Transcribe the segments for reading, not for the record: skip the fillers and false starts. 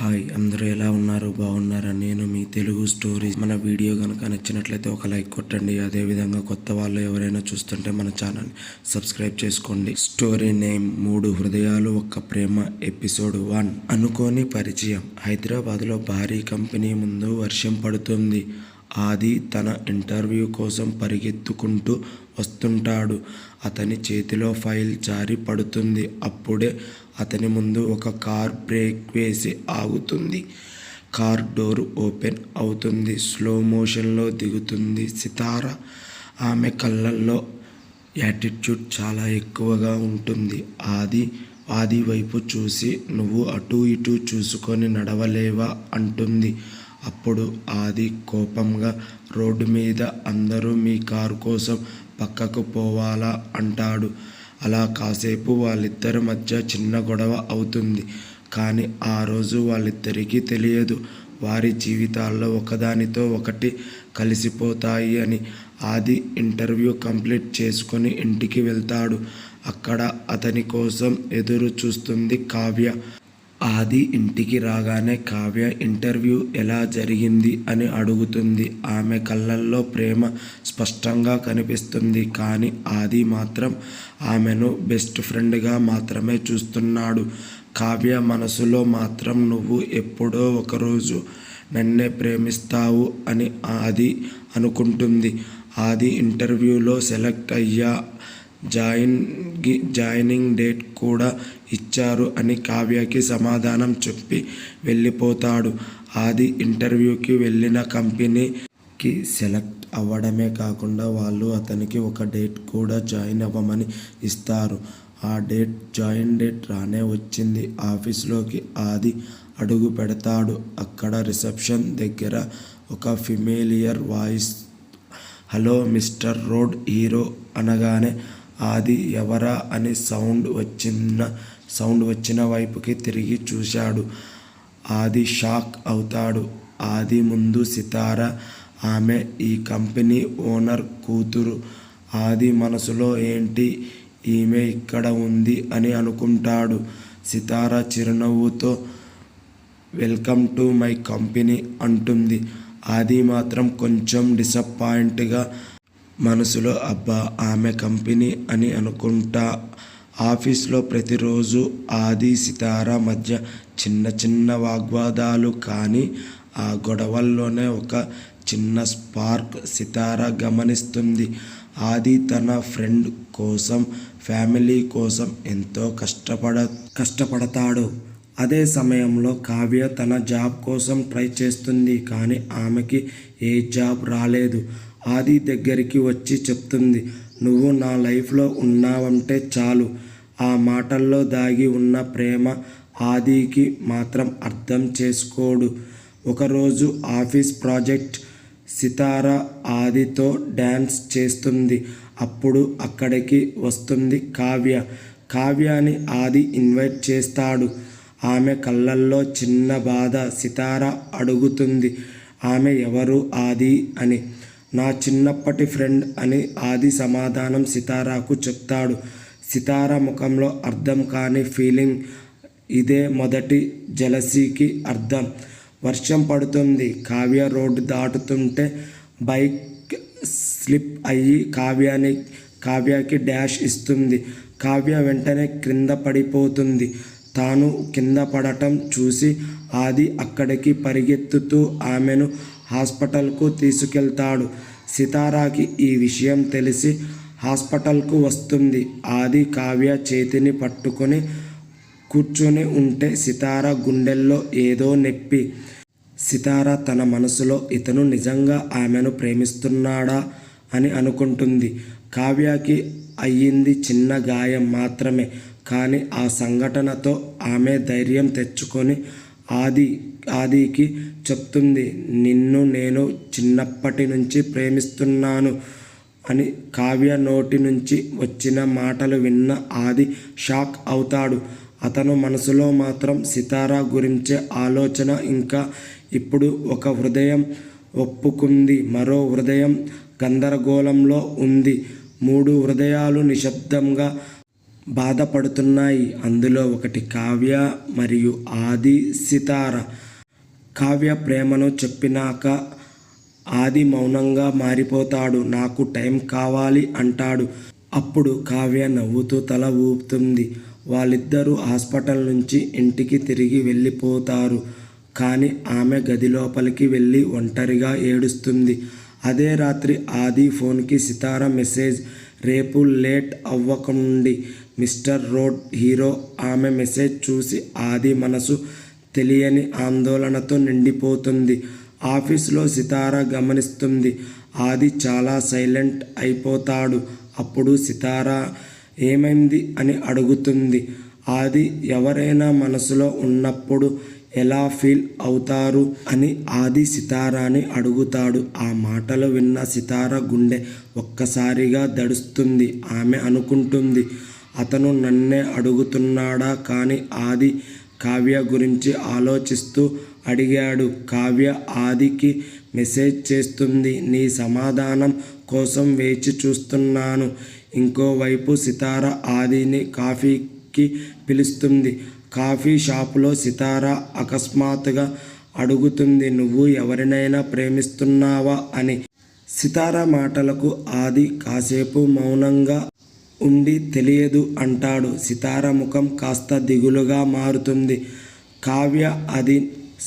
Hi, అందరూ ఎలా ఉన్నారు? బాగున్నారా? నేను మీ తెలుగు స్టోరీ. మన వీడియో కనుక నచ్చినట్లయితే ఒక లైక్ కొట్టండి. అదేవిధంగా కొత్త వాళ్ళు ఎవరైనా చూస్తుంటే మన ఛానల్ సబ్స్క్రైబ్ చేసుకోండి. స్టోరీ నేమ్ 3 హృదయాలు ఒక్క ప్రేమ. ఎపిసోడ్ 1. అనుకోని పరిచయం. హైదరాబాద్లో భారీ కంపెనీ ముందు వర్షం పడుతుంది. ఆది తన ఇంటర్వ్యూ కోసం పరిగెత్తుకుంటూ వస్తుంటాడు. అతని చేతిలో ఫైల్ జారి పడుతుంది. అప్పుడే అతని ముందు ఒక కార్ బ్రేక్ వేసి ఆగుతుంది. కార్ డోర్ ఓపెన్ అవుతుంది. స్లో మోషన్లో దిగుతుంది సితార. ఆమె కళ్ళల్లో యాటిట్యూడ్ చాలా ఎక్కువగా ఉంటుంది. ఆది వైపు చూసి, నువ్వు అటూ ఇటూ చూసుకొని నడవలేవా అంటుంది. అప్పుడు ఆది కోపంగా, రోడ్డు మీద అందరూ మీ కారు కోసం పక్కకు పోవాలా అంటాడు. అలా కాసేపు వాళ్ళిద్దరి మధ్య చిన్న గొడవ అవుతుంది. కానీ ఆ రోజు వాళ్ళిద్దరికీ తెలియదు వారి జీవితాల్లో ఒకదానితో ఒకటి కలిసిపోతాయి అని. ఆది ఇంటర్వ్యూ కంప్లీట్ చేసుకొని ఇంటికి వెళ్తాడు. అక్కడ అతని కోసం ఎదురు చూస్తుంది కావ్య. ఆది ఇంటికి రాగానే కావ్య ఇంటర్వ్యూ ఎలా జరిగింది అని అడుగుతుంది. ఆమె కళ్ళల్లో ప్రేమ స్పష్టంగా కనిపిస్తుంది. కానీ ఆది మాత్రం ఆమెను బెస్ట్ ఫ్రెండ్గా మాత్రమే చూస్తున్నాడు. కావ్య మనసులో మాత్రం నువ్వు ఎప్పుడో ఒకరోజు నన్నే ప్రేమిస్తావు అని ఆది అనుకుంటుంది. ఆది ఇంటర్వ్యూలో సెలెక్ట్ అయ్యా, జాయినింగ్ డేట్ కూడా ఇచ్చారు అని కావ్యకి సమాధానం చెప్పి వెళ్ళిపోతాడు. ఆది ఇంటర్వ్యూకి వెళ్ళిన కంపెనీకి సెలెక్ట్ అవ్వడమే కాకుండా వాళ్ళు అతనికి ఒక డేట్ కూడా జాయిన్ అవ్వమని ఇస్తారు. ఆ జాయిన్ డేట్ రానే వచ్చింది. ఆఫీస్లోకి ఆది అడుగు పెడతాడు. అక్కడ రిసెప్షన్ దగ్గర ఒక familiar voice, hello mister road hero అనగానే ఆది ఎవరా అని సౌండ్ వచ్చిన వైపుకి తిరిగి చూశాడు. ఆది షాక్ అవుతాడు. ఆది ముందు సితార. ఆమె ఈ కంపెనీ ఓనర్ కూతురు. ఆది మనసులో ఏంటి ఈమె ఇక్కడ ఉంది అని అనుకుంటాడు. సితార చిరునవ్వుతో వెల్కమ్ టు మై కంపెనీ అంటుంది. ఆది మాత్రం కొంచెం డిసప్పాయింట్గా మనసులో అబ్బా ఆమె కంపెనీ అని అనుకుంటా. ఆఫీస్లో ప్రతిరోజు ఆది సితార మధ్య చిన్న చిన్న వాగ్వాదాలు. కానీ ఆ గొడవల్లోనే ఒక చిన్న స్పార్క్ సితార గమనిస్తుంది. ఆది తన ఫ్రెండ్ కోసం, ఫ్యామిలీ కోసం ఎంతో కష్టపడతాడు. అదే సమయంలో కావ్య తన జాబ్ కోసం ట్రై చేస్తుంది. కానీ ఆమెకి ఏ జాబ్ రాలేదు. ఆది దగ్గరికి వచ్చి చెప్తుంది, నువ్వు నా లైఫ్లో ఉన్నావంటే చాలు. ఆ మాటల్లో దాగి ఉన్న ప్రేమ ఆదికి మాత్రం అర్థం చేసుకోడు. ఒకరోజు ఆఫీస్ ప్రాజెక్ట్. సితార ఆదితో డ్యాన్స్ చేస్తుంది. అప్పుడు అక్కడికి వస్తుంది కావ్య. కావ్యాని ఆది ఇన్వైట్ చేస్తాడు. ఆమె కళ్ళల్లో చిన్న బాధ. సితార అడుగుతుంది, ఆమె ఎవరు ఆది అని. నా చిన్నప్పటి ఫ్రెండ్ అని ఆది సమాధానం సితారాకు చెప్తాడు. సితార ముఖంలో అర్థం కాని ఫీలింగ్. ఇదే మొదటి జెలసీకి అర్థం. వర్షం పడుతుంది. కావ్య రోడ్డు దాటుతుంటే బైక్ స్లిప్ అయ్యి కావ్యకి డాష్ ఇస్తుంది. కావ్య వెంటనే క్రింద పడిపోతుంది. తాను కింద పడటం చూసి ఆది అక్కడికి పరిగెత్తుతూ ఆమెను హాస్పిటల్కు తీసుకెళ్తాడు. సితారాకి ఈ విషయం తెలిసి హాస్పిటల్కు వస్తుంది. ఆది కావ్య చేతిని పట్టుకొని కూర్చొని ఉంటే సితార గుండెల్లో ఏదో నొప్పి. సితార తన మనసులో ఇతను నిజంగా ఆమెను ప్రేమిస్తున్నాడా అని అనుకుంటుంది. కావ్యకి అయ్యింది చిన్న గాయం మాత్రమే. కానీ ఆ సంఘటనతో ఆమె ధైర్యం తెచ్చుకొని ఆదికి చెప్తుంది, నిన్ను నేను చిన్నప్పటి నుంచి ప్రేమిస్తున్నాను అని. కావ్య నోటి నుంచి వచ్చిన మాటలు విన్న ఆది షాక్ అవుతాడు. అతను మనసులో మాత్రం సితార గురించే ఆలోచన. ఇంకా ఇప్పుడు ఒక హృదయం ఒప్పుకుంది, మరో హృదయం గందరగోళంలో ఉంది. 3 హృదయాలు నిశ్శబ్దంగా బాధపడుతున్నాయి. అందులో ఒకటి కావ్య మరియు ఆది సితార. కావ్య ప్రేమను చెప్పినాక ఆది మౌనంగా మారిపోతాడు. నాకు టైం కావాలి అంటాడు. అప్పుడు కావ్య నవ్వుతూ తల ఊపుతుంది. వాళ్ళిద్దరూ హాస్పిటల్ నుంచి ఇంటికి తిరిగి వెళ్ళిపోతారు. కానీ ఆమె గది లోపలికి వెళ్ళి ఒంటరిగా ఏడుస్తుంది. అదే రాత్రి ఆది ఫోన్కి సితార మెసేజ్, రేపు లేట్ అవ్వకండి మిస్టర్ రోడ్ హీరో. ఆమె మెసేజ్ చూసి ఆది మనసు తెలియని ఆందోళనతో నిండిపోతుంది. ఆఫీసులో సితార గమనిస్తుంది. ఆది చాలా సైలెంట్ అయిపోతాడు. అప్పుడు సితార ఏమైంది అని అడుగుతుంది. ఆది ఎవరైనా మనసులో ఉన్నప్పుడు ఎలా ఫీల్ అవుతారు అని ఆది సితారాని అడుగుతాడు. ఆ మాటలు విన్న సితార గుండె ఒక్కసారిగా దడుస్తుంది. ఆమె అనుకుంటుంది, అతను నన్నే అడుగుతున్నాడా? కానీ ఆది కావ్య గురించి ఆలోచిస్తూ అడిగాడు. కావ్య ఆదికి మెసేజ్ చేస్తుంది, నీ సమాధానం కోసం వేచి చూస్తున్నాను. ఇంకోవైపు సితార ఆదిని కాఫీకి పిలుస్తుంది. కాఫీ షాపులో సితార అకస్మాత్తుగా అడుగుతుంది, నువ్వు ఎవరినైనా ప్రేమిస్తున్నావా అని. సితార మాటలకు ఆది కాసేపు మౌనంగా ఉండి తెలియదు అంటాడు. సితార ముఖం కాస్త దిగులుగా మారుతుంది. కావ్య అది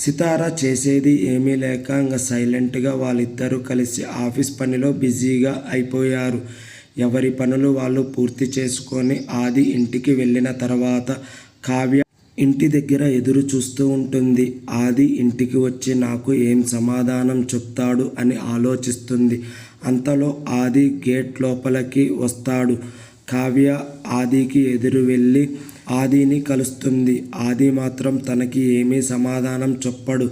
సితార చేసేది ఏమీ లేక ఇంకా సైలెంట్గా వాళ్ళిద్దరూ కలిసి ఆఫీస్ పనిలో బిజీగా అయిపోయారు. ఎవరి పనులు వాళ్ళు పూర్తి చేసుకొని ఆది ఇంటికి వెళ్ళిన తర్వాత కావ్య ఇంటి దగ్గర ఎదురు చూస్తూ ఉంటుంది. ఆది ఇంటికి వచ్చి నాకు ఏం సమాధానం చెప్తాడు అని ఆలోచిస్తుంది. అంతలో ఆది గేట్ లోపలికి వస్తాడు. కావ్య ఆదికి ఎదురు వెళ్ళి ఆదిని కలుస్తుంది. ఆది మాత్రం తనకి ఏమీ సమాధానం చెప్పడు.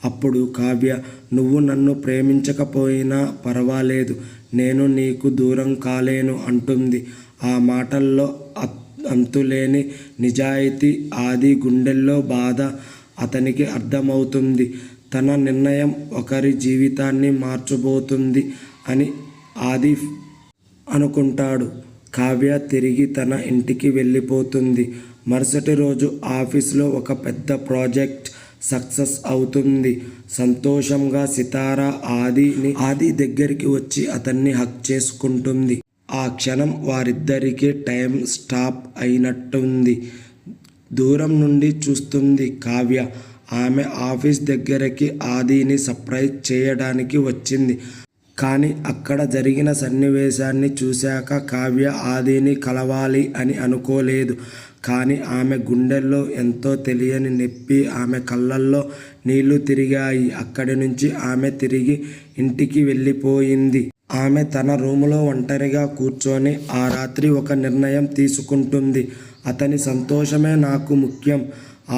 అప్పుడు కావ్య, నువ్వు నన్ను ప్రేమించకపోయినా పర్వాలేదు, నేను నీకు దూరం కాలేను అంటుంది. ఆ మాటల్లో అంతులేని నిజాయితీ. ఆది గుండెల్లో బాధ అతనికి అర్థమవుతుంది. తన నిర్ణయం ఒకరి జీవితాన్ని మార్చబోతుంది అని ఆది అనుకుంటాడు. కావ్య తిరిగి తన ఇంటికి వెళ్ళిపోతుంది. మరుసటి రోజు ఆఫీస్లో ఒక పెద్ద ప్రాజెక్ట్ సక్సెస్ అవుతుంది. సంతోషంగా సితార ఆది దగ్గరికి వచ్చి అతన్ని హగ్ చేసుకుంటుంది. ఆ క్షణం వారిద్దరికీ టైం స్టాప్ అయినట్టుంది. దూరం నుండి చూస్తుంది కావ్య. ఆమె ఆఫీస్ దగ్గరికి ఆదిని సర్ప్రైజ్ చేయడానికి వచ్చింది. కానీ అక్కడ జరిగిన సన్నివేశాన్ని చూశాక కావ్య ఆదిని కలవాలి అని అనుకోలేదు. కానీ ఆమె గుండెల్లో ఎంతో తెలియని నొప్పి, ఆమె కళ్ళల్లో నీళ్లు తిరిగాయి. అక్కడి నుంచి ఆమె తిరిగి ఇంటికి వెళ్ళిపోయింది. ఆమె తన రూములో ఒంటరిగా కూర్చొని ఆ రాత్రి ఒక నిర్ణయం తీసుకుంటుంది. అతని సంతోషమే నాకు ముఖ్యం.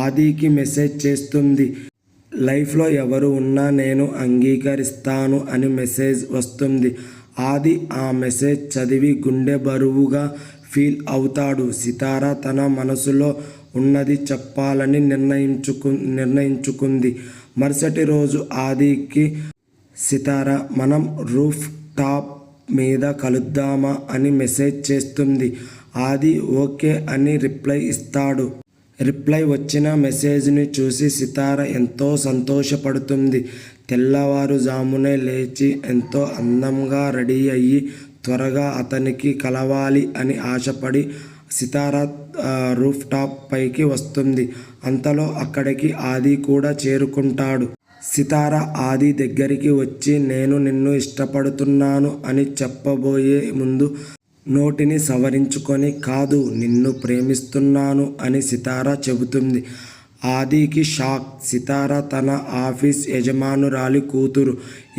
ఆదికి మెసేజ్ చేస్తుంది. లైఫ్లో ఎవరు ఉన్నా నేను అంగీకరిస్తాను అని మెసేజ్ వస్తుంది. ఆది ఆ మెసేజ్ చదివి గుండె బరువుగా ఫీల్ అవుతాడు. సితార తన మనసులో ఉన్నది చెప్పాలని నిర్ణయించుకుంది. మరుసటి రోజు ఆదికి సితార, మనం రూఫ్ టాప్ మీద కలుద్దామా అని మెసేజ్ చేస్తుంది. ఆది ఓకే అని రిప్లై ఇస్తాడు. రిప్లై వచ్చిన మెసేజ్ని చూసి సితార ఎంతో సంతోషపడుతుంది. తెల్లవారుజామునే లేచి ఎంతో అందంగా రెడీ అయ్యి త్వరగా అతనికి కలవాలి అని ఆశపడి సితార రూఫ్ టాప్ పైకి వస్తుంది. అంతలో అక్కడికి ఆది కూడా చేరుకుంటాడు. సితార ఆది దగ్గరికి వచ్చి నేను నిన్ను ఇష్టపడుతున్నాను అని చెప్పబోయే ముందు నోటిని సవరించుకొని కాదు, నిన్ను ప్రేమిస్తున్నాను అని సితార చెబుతుంది. ఆదికి షాక్. సితార తన ఆఫీస్ యజమానురాలి కూతురు.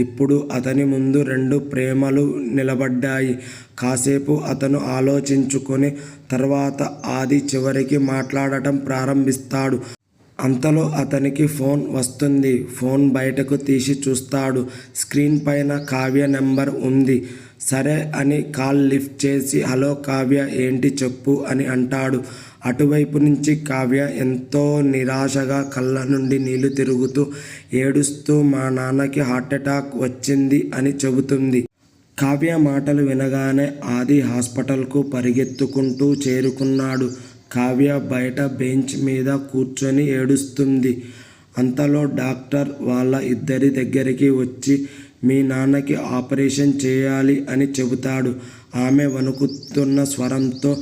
ఇప్పుడు అతని ముందు రెండు ప్రేమలు నిలబడ్డాయి. కాసేపు అతను ఆలోచించుకొని తర్వాత ఆది చివరికి మాట్లాడటం ప్రారంభిస్తాడు. అంతలో అతనికి ఫోన్ వస్తుంది. ఫోన్ బయటకు తీసి చూస్తాడు. స్క్రీన్ పైన కావ్య నెంబర్ ఉంది. సరే అని కాల్ లిఫ్ట్ చేసి హలో కావ్య, ఏంటి చెప్పు అని అంటాడు. అటువైపు నుంచి కావ్య ఎంతో నిరాశగా కళ్ళ నుండి నీళ్లు తిరుగుతూ ఏడుస్తూ మా నాన్నకి హార్ట్ అటాక్ వచ్చింది అని చెబుతుంది. కావ్య మాటలు వినగానే ఆది హాస్పిటల్కు పరిగెత్తుకుంటూ చేరుకున్నాడు. కావ్య బయట బెంచ్ మీద కూర్చొని ఏడుస్తుంది. అంతలో డాక్టర్ వాళ్ళ ఇద్దరి దగ్గరికి వచ్చి మీ నాన్నకి ఆపరేషన్ చేయాలి అని చెబుతాడు. ఆమె వణుకుతున్న స్వరంతో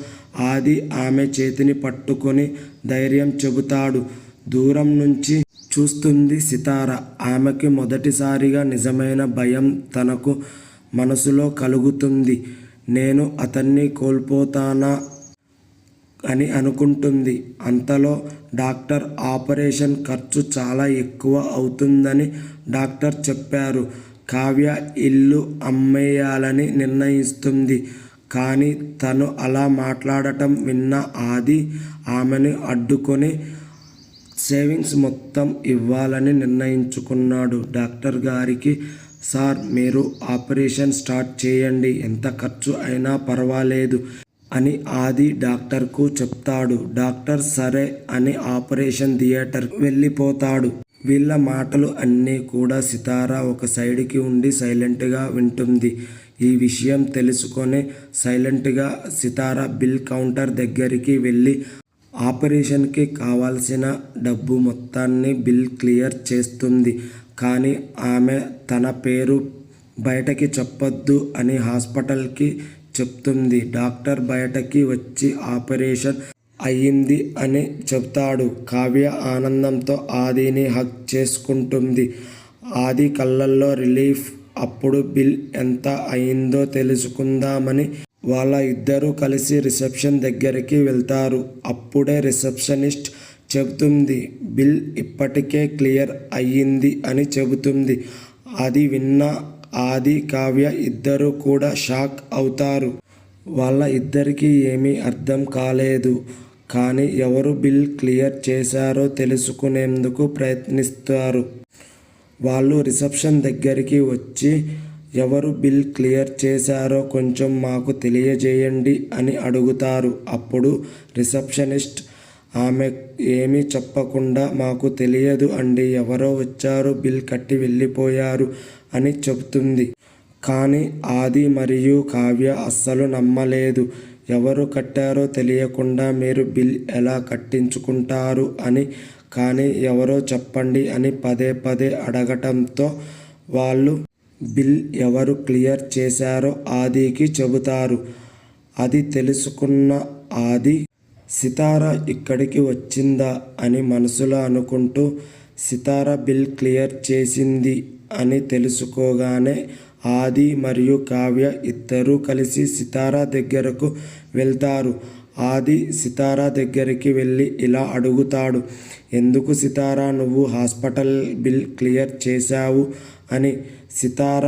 ఆది ఆమె చేతిని పట్టుకొని ధైర్యం చెబుతాడు. దూరం నుంచి చూస్తుంది సితార. ఆమెకి మొదటిసారిగా నిజమైన భయం తనకు మనసులో కలుగుతుంది. నేను అతన్ని కోల్పోతానా అని అనుకుంటుంది. అంతలో డాక్టర్ ఆపరేషన్ ఖర్చు చాలా ఎక్కువ అవుతుందని డాక్టర్ చెప్పారు. కావ్య ఇల్లు అమ్మేయాలని నిర్ణయిస్తుంది. కానీ తను అలా మాట్లాడటం విన్న ఆది ఆమెను అడ్డుకొని సేవింగ్స్ మొత్తం ఇవ్వాలని నిర్ణయించుకున్నాడు. డాక్టర్ గారికి సార్ మీరు ఆపరేషన్ స్టార్ట్ చేయండి, ఎంత ఖర్చు అయినా పర్వాలేదు అని ఆది డాక్టర్కు చెప్తాడు. డాక్టర్ సరే అని ఆపరేషన్ థియేటర్ వెళ్ళిపోతాడు. వీళ్ళ మాటలు అన్నీ కూడా సితార ఒక సైడ్కి ఉండి సైలెంట్గా వింటుంది. ఈ విషయం తెలుసుకొని సైలెంట్గా సితార బిల్ కౌంటర్ దగ్గరికి వెళ్ళి ఆపరేషన్కి కావాల్సిన డబ్బు మొత్తాన్ని బిల్ క్లియర్ చేస్తుంది. కానీ ఆమె తన పేరు బయటకి చెప్పొద్దు అని హాస్పిటల్కి చెప్తుంది. డాక్టర్ బయటకి వచ్చి ఆపరేషన్ అయ్యింది అని చెప్తాడు. కావ్య ఆనందంతో ఆదిని హగ్ చేసుకుంటుంది. ఆది కళ్ళల్లో రిలీఫ్. అప్పుడు బిల్ ఎంత అయిందో తెలుసుకుందామని వాళ్ళ ఇద్దరూ కలిసి రిసెప్షన్ దగ్గరికి వెళ్తారు. అప్పుడే రిసెప్షనిస్ట్ చెబుతుంది బిల్ ఇప్పటికే క్లియర్ అయ్యింది అని చెబుతుంది. అది విన్న ఆది కావ్య ఇద్దరు కూడా షాక్ అవుతారు. వాళ్ళ ఇద్దరికీ ఏమీ అర్థం కాలేదు. కానీ ఎవరు బిల్ క్లియర్ చేశారో తెలుసుకునేందుకు ప్రయత్నిస్తారు. వాళ్ళు రిసెప్షన్ దగ్గరికి వచ్చి ఎవరు బిల్ క్లియర్ చేశారో కొంచెం మాకు తెలియజేయండి అని అడుగుతారు. అప్పుడు రిసెప్షనిస్ట్ ఆమె ఏమీ చెప్పకుండా మాకు తెలియదు అండి, ఎవరో వచ్చారు, బిల్ కట్టి వెళ్ళిపోయారు అని చెబుతుంది. కానీ ఆది మరియు కావ్య అస్సలు నమ్మలేదు. ఎవరు కట్టారో తెలియకుండా మీరు బిల్ ఎలా కట్టించుకుంటారు అని. కానీ ఎవరో చెప్పండి అని పదే పదే అడగటంతో వాళ్ళు బిల్ ఎవరు క్లియర్ చేశారో ఆదికి చెబుతారు. అది తెలుసుకున్న ఆది సితార ఇక్కడికి వచ్చిందా అని మనసులో అనుకుంటూ సితార బిల్ క్లియర్ చేసింది అని తెలుసుకోగానే ఆది మరియు కావ్య ఇద్దరూ కలిసి సితార దగ్గరకు వెళ్తారు. ఆది సితార దగ్గరికి వెళ్ళి ఇలా అడుగుతాడు, ఎందుకు సితార నువ్వు హాస్పిటల్ బిల్ క్లియర్ చేశావు అని. సితార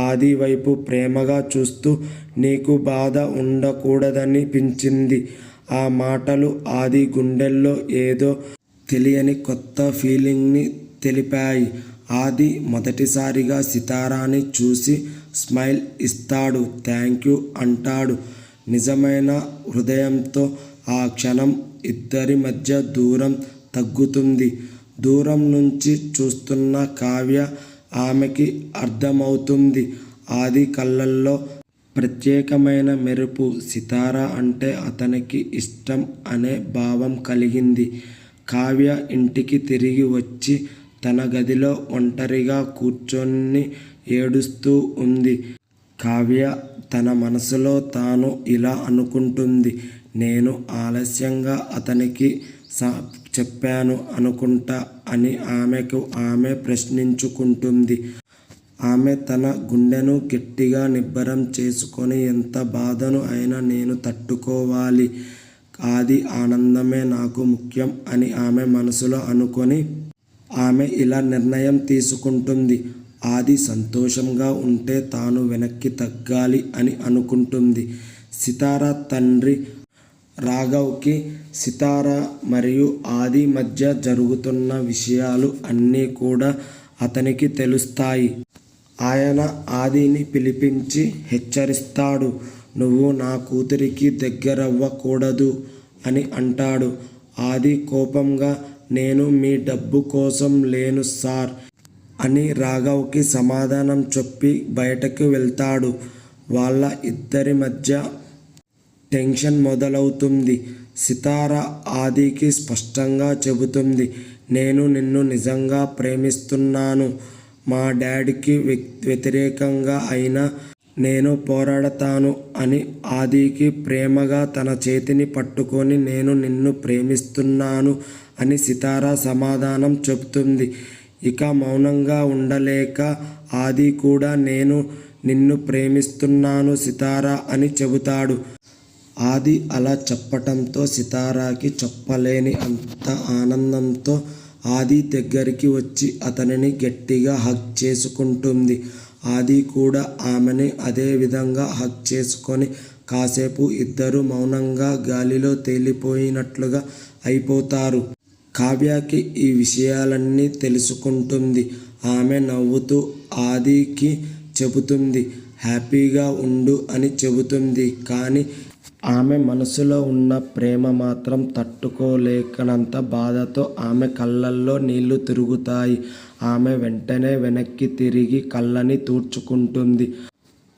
ఆది వైపు ప్రేమగా చూస్తూ నీకు బాధ ఉండకూడదనిపించింది. ఆ మాటలు ఆది గుండెల్లో ఏదో తెలియని కొత్త ఫీలింగ్ని తెలిపాయి. ఆది మొదటిసారిగా సితారాని చూసి స్మైల్ ఇస్తాడు. థ్యాంక్ యూ అంటాడు నిజమైన హృదయంతో. ఆ క్షణం ఇద్దరి మధ్య దూరం తగ్గుతుంది. దూరం నుంచి చూస్తున్న కావ్య ఆమెకి అర్థమవుతుంది. ఆది కళ్ళల్లో ప్రత్యేకమైన మెరుపు. సితార అంటే అతనికి ఇష్టం అనే భావం కలిగింది. కావ్య ఇంటికి తిరిగి వచ్చి తన గదిలో ఒంటరిగా కూర్చొని ఏడుస్తూ ఉంది. కావ్య తన మనసులో తాను ఇలా అనుకుంటుంది, నేను ఆలస్యంగా అతనికి చెప్పాను అనుకుంటా అని ఆమెకు ఆమె ప్రశ్నించుకుంటుంది. ఆమె తన గుండెను గట్టిగా నిబ్బరం చేసుకొని ఎంత బాధను అయినా నేను తట్టుకోవాలి, ఆది ఆనందమే నాకు ముఖ్యం అని ఆమె మనసులో అనుకొని ఆమె ఇలా నిర్ణయం తీసుకుంటుంది. ఆది సంతోషంగా ఉంటే తాను వెనక్కి తగ్గాలి అని అనుకుంటుంది. సితార తండ్రి రాఘవ్కి సితార మరియు ఆది మధ్య జరుగుతున్న విషయాలు అన్నీ కూడా అతనికి తెలుస్తాయి. ఆయన ఆదిని పిలిపించి హెచ్చరిస్తాడు, నువ్వు నా కూతురికి దగ్గరవ్వకూడదు అని అంటాడు. ఆది కోపంగా నేను మీ డబ్బు కోసం లేను సార్ అని రాఘవ్కి సమాధానం చెప్పి బయటకు వెళ్తాడు. వాళ్ళ ఇద్దరి మధ్య టెన్షన్ మొదలవుతుంది. సితార ఆదికి స్పష్టంగా చెబుతుంది, నేను నిన్ను నిజంగా ప్రేమిస్తున్నాను. మా డాడీకి వ్యతిరేకంగా అయినా నేను పోరాడతాను అని ఆదికి ప్రేమగా తన చేతిని పట్టుకొని నేను నిన్ను ప్రేమిస్తున్నాను అని సితార సమాధానం చెబుతుంది. ఇక మౌనంగా ఉండలేక ఆది కూడా నేను నిన్ను ప్రేమిస్తున్నాను సితార అని చెబుతాడు. ఆది అలా చెప్పటంతో సితారాకి చెప్పలేని అంత ఆనందంతో ఆది దగ్గరికి వచ్చి అతనిని గట్టిగా హగ్ చేసుకుంటుంది. ఆది కూడా ఆమెని అదే విధంగా హగ్ చేసుకొని కాసేపు ఇద్దరు మౌనంగా గాలిలో తేలిపోయినట్లుగా అయిపోతారు. కావ్యకి ఈ విషయాలన్నీ తెలుసుకుంటుంది. ఆమె నవ్వుతూ ఆదికి చెబుతుంది, హ్యాపీగా ఉండు అని చెబుతుంది. కానీ ఆమె మనసులో ఉన్న ప్రేమ మాత్రం తట్టుకోలేకనంత బాధతో ఆమె కళ్ళల్లో నీళ్లు తిరుగుతాయి. ఆమె వెంటనే వెనక్కి తిరిగి కళ్ళని తుడుచుకుంటుంది.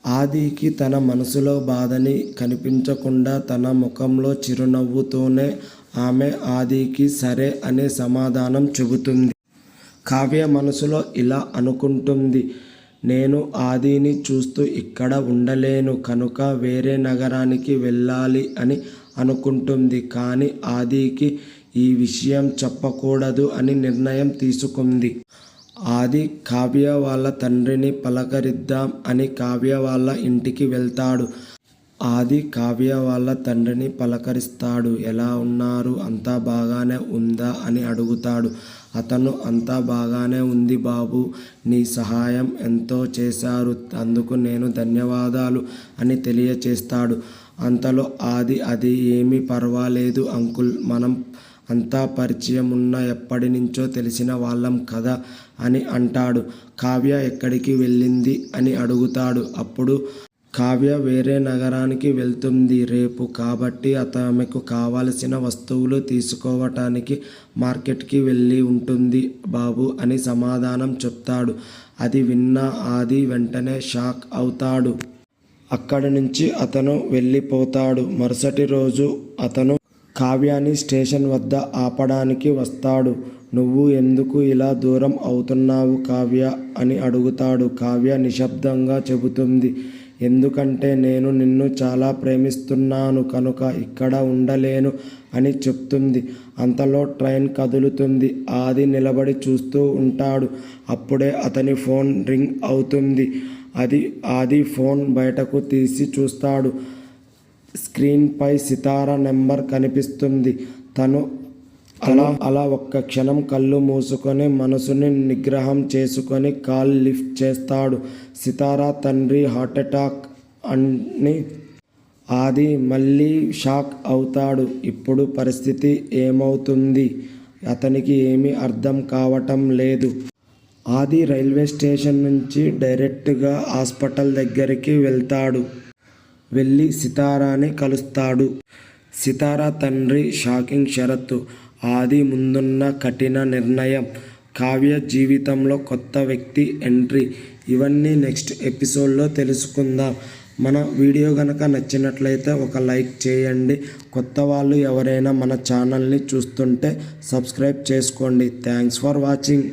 ఆదికి తన మనసులో బాధని కనిపించకుండా తన ముఖంలో చిరునవ్వుతోనే ఆమె ఆదికి సరే అనే సమాధానం చెబుతుంది. కావ్య మనసులో ఇలా అనుకుంటుంది, నేను ఆదిని చూస్తూ ఇక్కడ ఉండలేను కనుక వేరే నగరానికి వెళ్ళాలి అని అనుకుంటుంది. కానీ ఆదికి ఈ విషయం చెప్పకూడదు అని నిర్ణయం తీసుకుంది. ఆది కావ్య వాళ్ళ తండ్రిని పలకరిద్దాం అని కావ్య వాళ్ళ ఇంటికి వెళ్తాడు. ఆది కావ్య వాళ్ళ తండ్రిని పలకరిస్తాడు. ఎలా ఉన్నారు, అంతా బాగానే ఉందా అని అడుగుతాడు. అతను అంతా బాగానే ఉంది బాబు, నీ సహాయం ఎంతో చేశారు, అందుకు నేను ధన్యవాదాలు అని తెలియచేస్తాడు. అంతలో ఆది అది ఏమీ పర్వాలేదు అంకుల్, మనం అంతా పరిచయం ఉన్న ఎప్పటి నుంచో తెలిసిన వాళ్ళం కదా అని అంటాడు. కావ్య ఎక్కడికి వెళ్ళింది అని అడుగుతాడు. అప్పుడు కావ్య వేరే నగరానికి వెళ్తుంది రేపు, కాబట్టి ఆమెకు కావలసిన వస్తువులు తీసుకోవటానికి మార్కెట్కి వెళ్ళి ఉంటుంది బాబు అని సమాధానం చెప్తాడు. అది విన్న ఆది వెంటనే షాక్ అవుతాడు. అక్కడి నుంచి అతను వెళ్ళిపోతాడు. మరుసటి రోజు అతను కావ్యాని స్టేషన్ వద్ద ఆపడానికి వస్తాడు. నువ్వు ఎందుకు ఇలా దూరం అవుతున్నావు కావ్య అని అడుగుతాడు. కావ్య నిశ్శబ్దంగా చెబుతుంది, ఎందుకంటే నేను నిన్ను చాలా ప్రేమిస్తున్నాను కనుక ఇక్కడ ఉండలేను అని చెప్తుంది. అంతలో ట్రైన్ కదులుతుంది. ఆది నిలబడి చూస్తూ ఉంటాడు. అప్పుడే అతని ఫోన్ రింగ్ అవుతుంది. ఆది ఫోన్ బయటకు తీసి చూస్తాడు. స్క్రీన్పై సితార నెంబర్ కనిపిస్తుంది. తను అలా ఒక్క క్షణం కళ్ళు మూసుకొని మనసుని నిగ్రహం చేసుకొని కాల్ లిఫ్ట్ చేస్తాడు. సితార తండ్రి హార్ట్అటాక్ అని ఆది మళ్ళీ షాక్ అవుతాడు. ఇప్పుడు పరిస్థితి ఏమవుతుంది, అతనికి ఏమీ అర్థం కావటం లేదు. ఆది రైల్వే స్టేషన్ నుంచి డైరెక్ట్గా హాస్పిటల్ దగ్గరికి వెళ్తాడు. వెళ్ళి సితారాని కలుస్తాడు. సితార తండ్రి షాకింగ్ షరతు, ఆది ముందున్న కఠిన నిర్ణయం, కావ్య జీవితంలో కొత్త వ్యక్తి ఎంట్రీ, ఇవన్నీ నెక్స్ట్ ఎపిసోడ్లో తెలుసుకుందాం. మన వీడియో కనుక నచ్చినట్లయితే ఒక లైక్ చేయండి. కొత్త వాళ్ళు ఎవరైనా మన ఛానల్ని చూస్తుంటే సబ్స్క్రైబ్ చేసుకోండి. Thanks for watching.